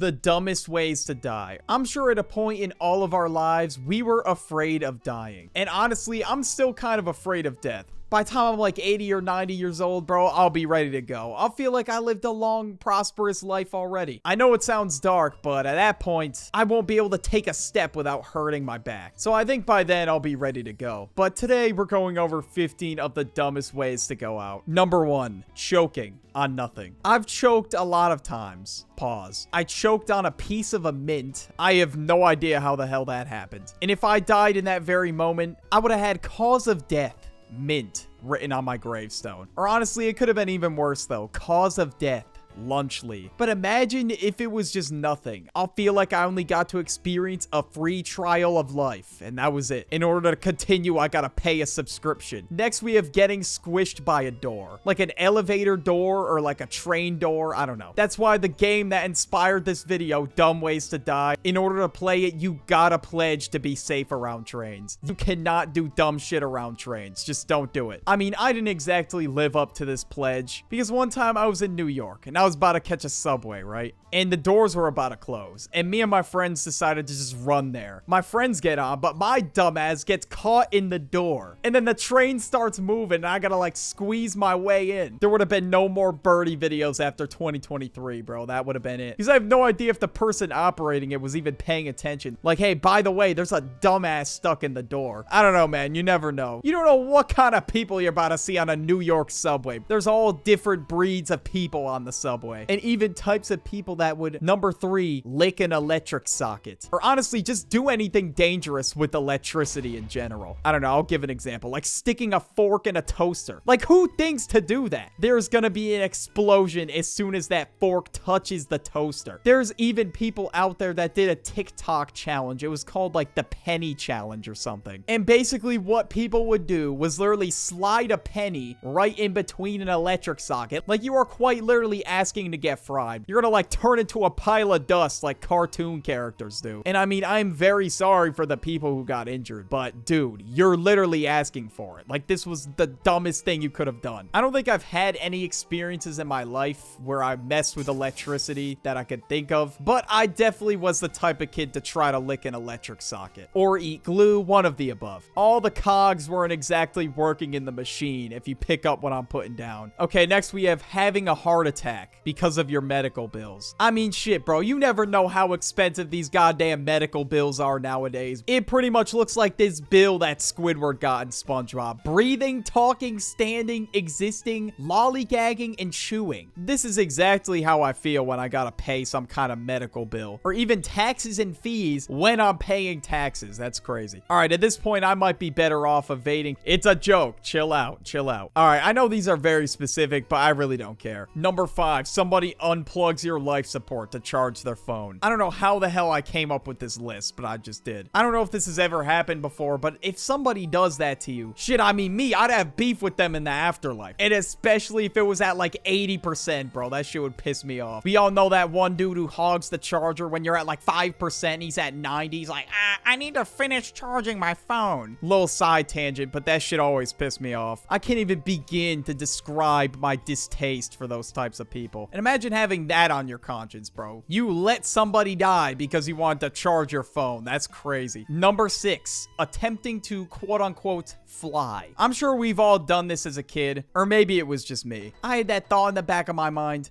The dumbest ways to die. I'm sure at a point in all of our lives, we were afraid of dying. And honestly, I'm still kind of afraid of death. By the time I'm like 80 or 90 years old, bro, I'll be ready to go. I'll feel like I lived a long, prosperous life already. I know it sounds dark, but at that point, I won't be able to take a step without hurting my back. So I think by then, I'll be ready to go. But today, we're going over 15 of the dumbest ways to go out. Number 1, choking on nothing. I've choked a lot of times. Pause. I choked on a piece of a mint. I have no idea how the hell that happened. And if I died in that very moment, I would have had cause of death, mint, written on my gravestone. Or honestly, it could have been even worse though. Cause of death, Lunchly. But imagine if it was just nothing. I'll feel like I only got to experience a free trial of life, and that was it. In order to continue, I gotta pay a subscription. Next, we have getting squished by a door. Like an elevator door or like a train door, I don't know. That's why the game that inspired this video, Dumb Ways to Die, in order to play it, you gotta pledge to be safe around trains. You cannot do dumb shit around trains. Just don't do it. I mean, I didn't exactly live up to this pledge, because one time I was in New York, and I was about to catch a subway, right? And the doors were about to close. And me and my friends decided to just run there. My friends get on, but my dumbass gets caught in the door. And then the train starts moving, and I gotta like squeeze my way in. There would have been no more Burdie videos after 2023, bro. That would have been it. Because I have no idea if the person operating it was even paying attention. Like, hey, by the way, there's a dumbass stuck in the door. I don't know, man. You never know. You don't know what kind of people you're about to see on a New York subway. There's all different breeds of people on the subway. And even types of people that would, number 3, lick an electric socket. Or honestly, just do anything dangerous with electricity in general. I don't know, I'll give an example. Like sticking a fork in a toaster. Like, who thinks to do that? There's gonna be an explosion as soon as that fork touches the toaster. There's even people out there that did a TikTok challenge. It was called like the penny challenge or something. And basically what people would do was literally slide a penny right in between an electric socket. Like, you are quite literally asking to get fried. You're gonna like turn into a pile of dust like cartoon characters do. And I mean, I'm very sorry for the people who got injured, but dude, you're literally asking for it. Like, this was the dumbest thing you could have done. I don't think I've had any experiences in my life where I messed with electricity that I could think of, but I definitely was the type of kid to try to lick an electric socket or eat glue, one of the above. All the cogs weren't exactly working in the machine, if you pick up what I'm putting down. Okay, next we have having a heart attack because of your medical bills. I mean, shit, bro, you never know how expensive these goddamn medical bills are nowadays. It pretty much looks like this bill that Squidward got in SpongeBob. Breathing, talking, standing, existing, lollygagging, and chewing. This is exactly how I feel when I gotta pay some kind of medical bill. Or even taxes and fees when I'm paying taxes. That's crazy. Alright, at this point, I might be better off evading. It's a joke. Chill out. Chill out. Alright, I know these are very specific, but I really don't care. Number 5, somebody unplugs your life support to charge their phone. I don't know how the hell I came up with this list, but I just did. I don't know if this has ever happened before, but if somebody does that to you, shit, I mean, me, I'd have beef with them in the afterlife. And especially if it was at like 80%, bro. That shit would piss me off. We all know that one dude who hogs the charger when you're at like 5%, he's at 90. He's like, I need to finish charging my phone. Little side tangent, but that shit always pissed me off. I can't even begin to describe my distaste for those types of people. And imagine having that on your conscience, bro. You let somebody die because you wanted to charge your phone. That's crazy. Number 6, attempting to quote unquote fly. I'm sure we've all done this as a kid, or maybe it was just me. I had that thought in the back of my mind,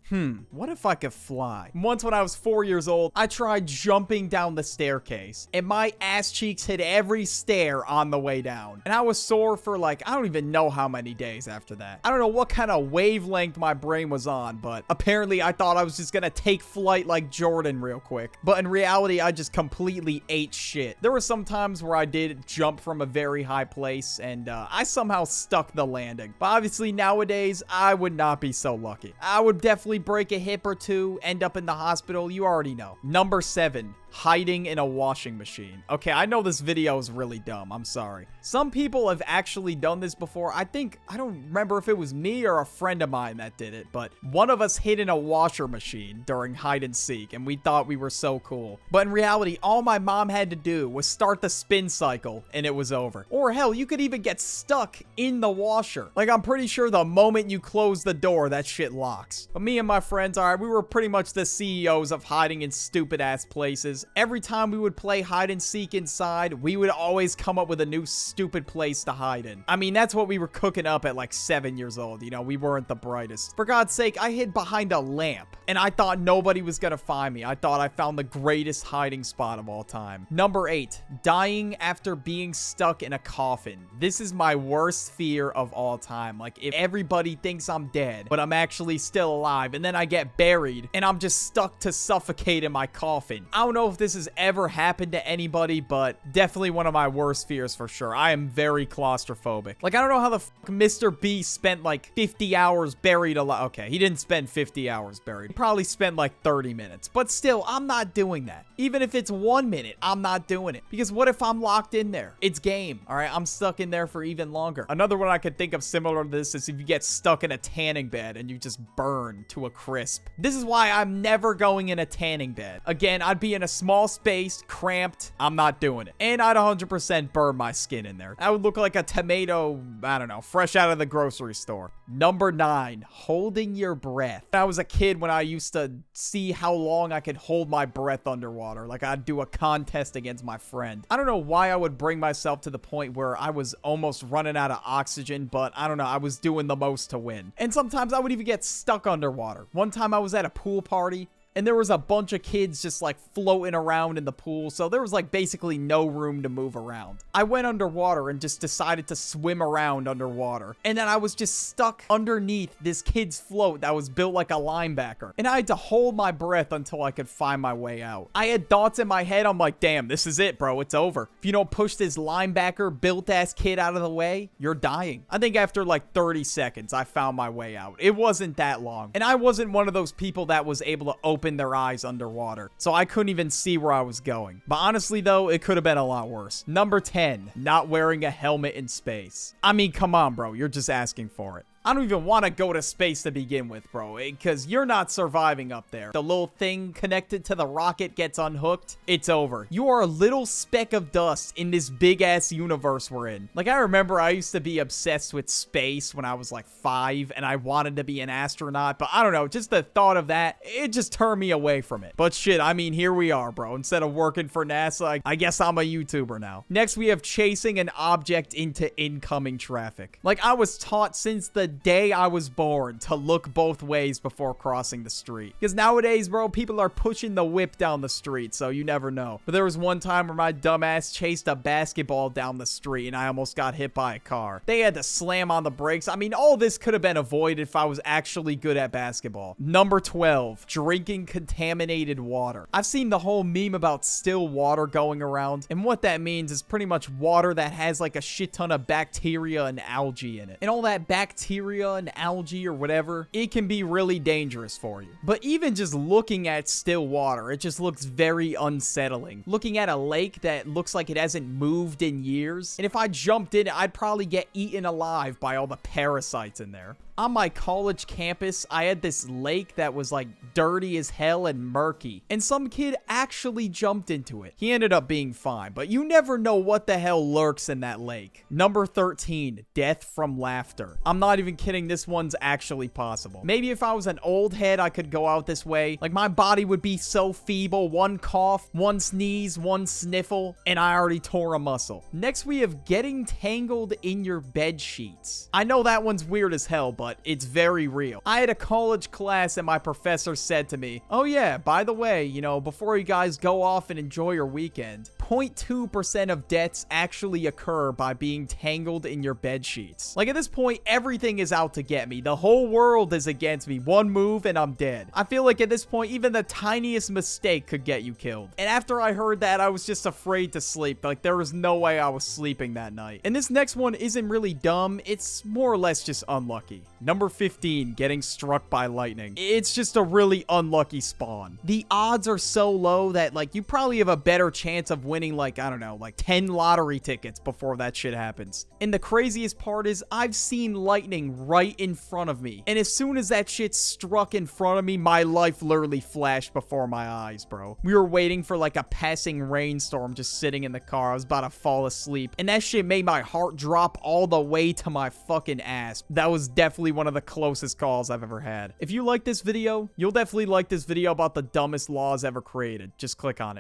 what if I could fly? Once when I was 4 years old, I tried jumping down the staircase, and my ass cheeks hit every stair on the way down. And I was sore for like, I don't even know how many days after that. I don't know what kind of wavelength my brain was on, but apparently I thought I was just gonna take flight like Jordan real quick. But in reality, I just completely ate shit. There were some times where I did jump from a very high place, and I somehow stuck the landing. But obviously nowadays, I would not be so lucky. I would definitely break a hip or two, end up in the hospital, you already know. Number 7, hiding in a washing machine. Okay, I know this video is really dumb. I'm sorry. Some people have actually done this before. I don't remember if it was me or a friend of mine that did it, but one of us hid in a washer machine during hide and seek, and we thought we were so cool. But in reality, all my mom had to do was start the spin cycle, and it was over. Or hell, you could even get stuck in the washer. Like, I'm pretty sure the moment you close the door, that shit locks. But me and my friends, alright, we were pretty much the CEOs of hiding in stupid-ass places. Every time we would play hide and seek inside, we would always come up with a new stupid place to hide in. I mean, that's what we were cooking up at like 7 years old. You know, we weren't the brightest. For God's sake, I hid behind a lamp, and I thought nobody was gonna find me. I thought I found the greatest hiding spot of all time. Number 8, dying after being stuck in a coffin. This is my worst fear of all time. Like, if everybody thinks I'm dead, but I'm actually still alive, and then I get buried, and I'm just stuck to suffocate in my coffin. I don't know if this has ever happened to anybody, but definitely one of my worst fears for sure. I am very claustrophobic. Like, I don't know how the fuck Mr. Beast spent like 50 hours buried alive. Okay, he didn't spend 50 hours buried. He probably spent like 30 minutes. But still, I'm not doing that. Even if it's 1 minute, I'm not doing it. Because what if I'm locked in there? It's game. All right, I'm stuck in there for even longer. Another one I could think of similar to this is if you get stuck in a tanning bed and you just burn to a crisp. This is why I'm never going in a tanning bed. Again, I'd be in a small space, cramped. I'm not doing it. And I'd 100% burn my skin in there. I would look like a tomato, I don't know, fresh out of the grocery store. Number 9, holding your breath. I was a kid when I used to see how long I could hold my breath underwater. Like, I'd do a contest against my friend. I don't know why I would bring myself to the point where I was almost running out of oxygen, but I don't know, I was doing the most to win. And sometimes I would even get stuck underwater. One time I was at a pool party, and there was a bunch of kids just like floating around in the pool, so there was like basically no room to move around. I went underwater and just decided to swim around underwater, and then I was just stuck underneath this kid's float that was built like a linebacker, and I had to hold my breath until I could find my way out. I had thoughts in my head. I'm like, damn, this is it, bro. It's over. If you don't push this linebacker built-ass kid out of the way, you're dying. I think after like 30 seconds, I found my way out. It wasn't that long, and I wasn't one of those people that was able to open their eyes underwater, so I couldn't even see where I was going. But honestly though, it could have been a lot worse. Number 10, not wearing a helmet in space. I mean, come on, bro, you're just asking for it. I don't even want to go to space to begin with, bro, because you're not surviving up there. The little thing connected to the rocket gets unhooked, it's over. You are a little speck of dust in this big-ass universe we're in. Like, I remember I used to be obsessed with space when I was like 5, and I wanted to be an astronaut, but I don't know, just the thought of that, it just turned me away from it. But shit, I mean, here we are, bro. Instead of working for NASA, I guess I'm a YouTuber now. Next, we have chasing an object into incoming traffic. Like, I was taught since the day I was born to look both ways before crossing the street. Because nowadays, bro, people are pushing the whip down the street, so you never know. But there was one time where my dumbass chased a basketball down the street and I almost got hit by a car. They had to slam on the brakes. I mean, all this could have been avoided if I was actually good at basketball. Number 12, drinking contaminated water. I've seen the whole meme about still water going around, and what that means is pretty much water that has like a shit ton of bacteria and algae in it. And all that bacteria and algae or whatever, it can be really dangerous for you. But even just looking at still water, it just looks very unsettling. Looking at a lake that looks like it hasn't moved in years, and if I jumped in, I'd probably get eaten alive by all the parasites in there. On my college campus, I had this lake that was like dirty as hell and murky, and some kid actually jumped into it. He ended up being fine, but you never know what the hell lurks in that lake. Number 13, death from laughter. I'm not even kidding, this one's actually possible. Maybe if I was an old head, I could go out this way. Like, my body would be so feeble, one cough, one sneeze, one sniffle, and I already tore a muscle. Next, we have getting tangled in your bed sheets. I know that one's weird as hell, but it's very real. I had a college class and my professor said to me, oh yeah, by the way, you know, before you guys go off and enjoy your weekend, 0.2% of deaths actually occur by being tangled in your bed sheets. Like, at this point, everything is out to get me. The whole world is against me. One move and I'm dead. I feel like at this point, even the tiniest mistake could get you killed. And after I heard that, I was just afraid to sleep. Like, there was no way I was sleeping that night. And this next one isn't really dumb. It's more or less just unlucky. Number 15, getting struck by lightning. It's just a really unlucky spawn. The odds are so low that, like, you probably have a better chance of winning winning like, I don't know, like 10 lottery tickets before that shit happens. And the craziest part is I've seen lightning right in front of me. And as soon as that shit struck in front of me, my life literally flashed before my eyes, bro. We were waiting for like a passing rainstorm, just sitting in the car. I was about to fall asleep. And that shit made my heart drop all the way to my fucking ass. That was definitely one of the closest calls I've ever had. If you like this video, you'll definitely like this video about the dumbest laws ever created. Just click on it.